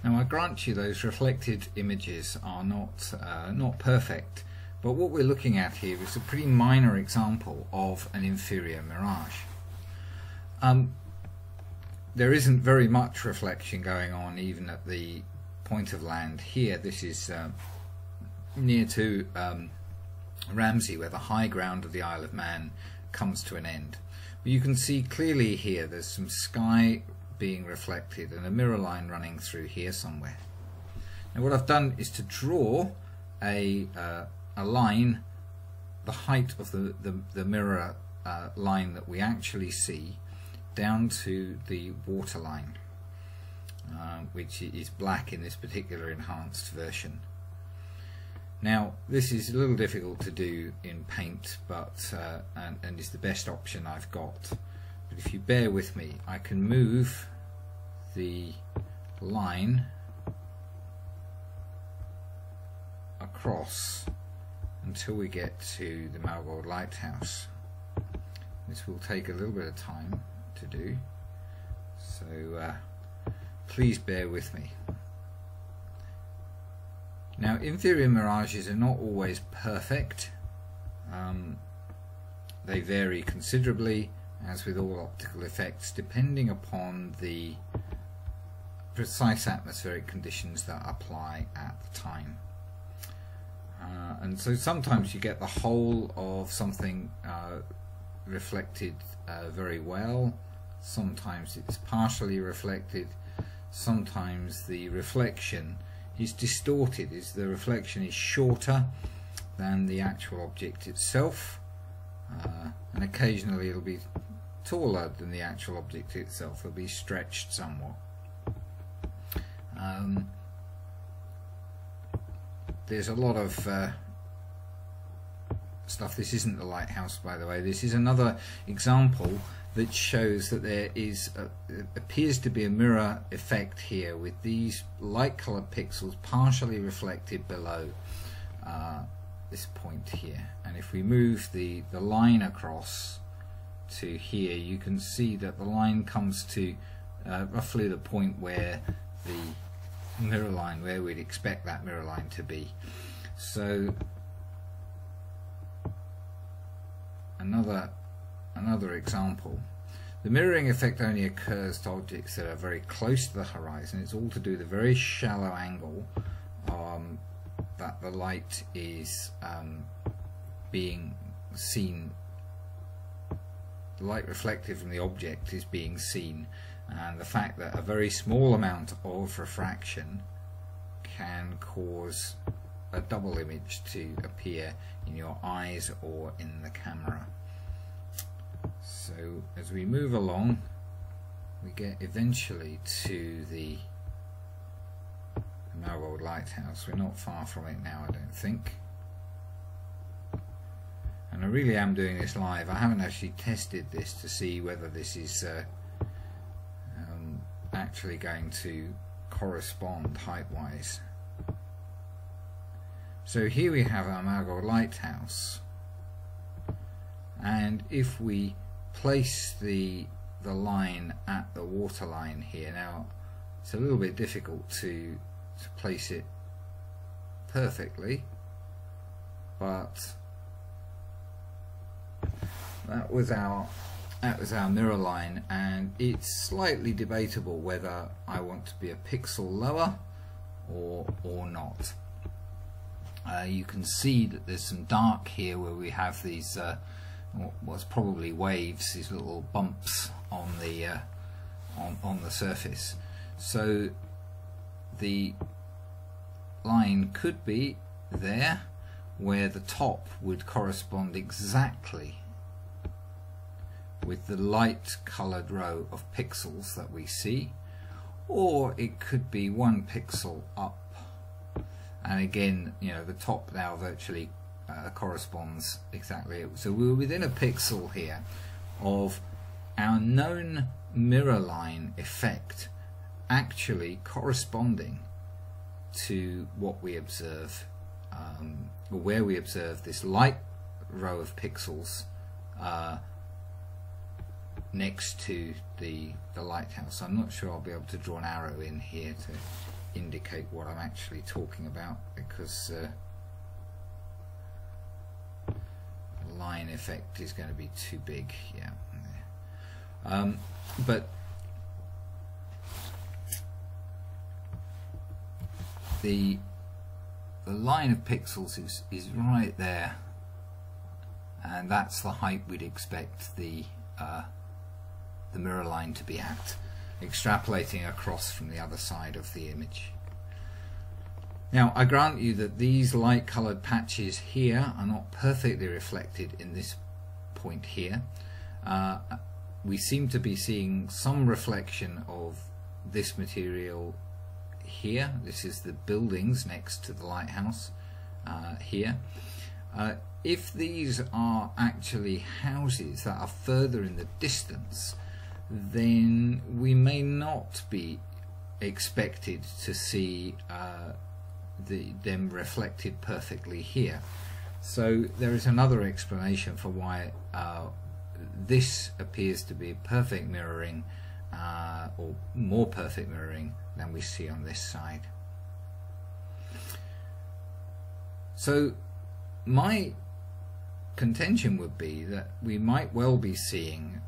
Now I grant you those reflected images are not perfect, but what we're looking at here is a pretty minor example of an inferior mirage. There isn't very much reflection going on even at the point of land here. This is near to Ramsey, where the high ground of the Isle of Man comes to an end. But you can see clearly here there's some sky being reflected and a mirror line running through here somewhere. Now what I've done is to draw a line, the height of the mirror line that we actually see, down to the water line, which is black in this particular enhanced version. Now this is a little difficult to do in paint, but and is the best option I've got. But if you bear with me, I can move the line across until we get to the Maughold Lighthouse. This will take a little bit of time to do, so please bear with me. Now inferior mirages are not always perfect. They vary considerably, as with all optical effects, depending upon the precise atmospheric conditions that apply at the time. And so sometimes you get the whole of something reflected very well, sometimes it's partially reflected, sometimes the reflection is distorted, the reflection is shorter than the actual object itself, and occasionally it'll be taller than the actual object itself, it'll be stretched somewhat. There's a lot of stuff. This isn't the lighthouse, by the way. This is another example that shows that there is appears to be a mirror effect here, with these light colored pixels partially reflected below this point here. And if we move the line across to here, you can see that the line comes to roughly the point where the mirror line, where we'd expect that mirror line to be. So another example. The mirroring effect only occurs to objects that are very close to the horizon. It's all to do with the very shallow angle that the light is being seen. The light reflected from the object is being seen, and the fact that a very small amount of refraction can cause a double image to appear in your eyes or in the camera. So as we move along, we get eventually to the Maughold Lighthouse. We're not far from it now, I don't think. And I really am doing this live. I haven't actually tested this to see whether this is actually going to correspond height-wise. So here we have our Maughold Lighthouse, and if we place the line at the water line here, now it's a little bit difficult to place it perfectly, but that was our mirror line, and it's slightly debatable whether I want to be a pixel lower or not. You can see that there's some dark here where we have these what's probably waves, these little bumps on the surface. So the line could be there, where the top would correspond exactly with the light coloured row of pixels that we see, or it could be 1 pixel up, and again, you know, the top now virtually corresponds exactly. So we're within a pixel here of our known mirror line effect actually corresponding to what we observe, or where we observe this light row of pixels next to the lighthouse. I'm not sure I'll be able to draw an arrow in here indicate what I'm actually talking about, because line effect is going to be too big. Yeah, but the line of pixels is right there, and that's the height we'd expect the mirror line to be at, extrapolating across from the other side of the image. Now, I grant you that these light coloured patches here are not perfectly reflected in this point here. We seem to be seeing some reflection of this material here. This is the buildings next to the lighthouse here. If these are actually houses that are further in the distance, then we may not be expected to see them reflected perfectly here. So there is another explanation for why this appears to be perfect mirroring, or more perfect mirroring than we see on this side. So my contention would be that we might well be seeing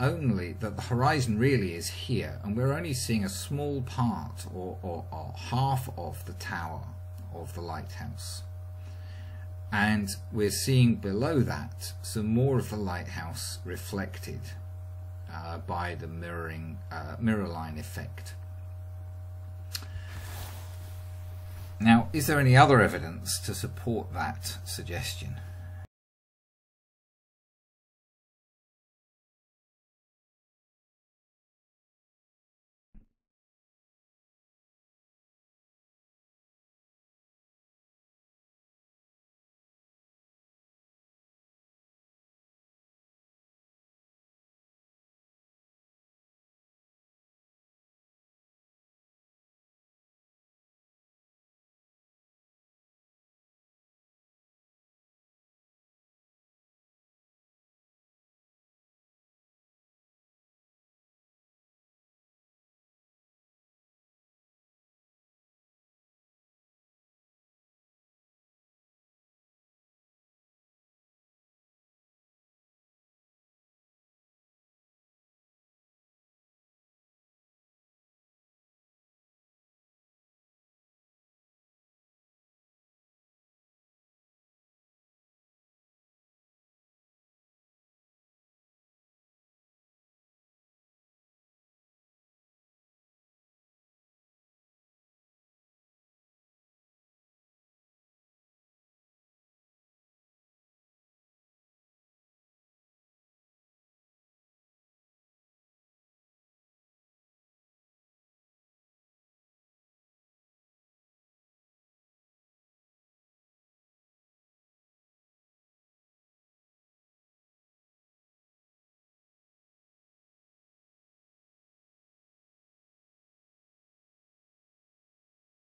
only that the horizon really is here, and we're only seeing a small part or half of the tower of the lighthouse, and we're seeing below that some more of the lighthouse reflected by the mirror line effect. Now, is there any other evidence to support that suggestion?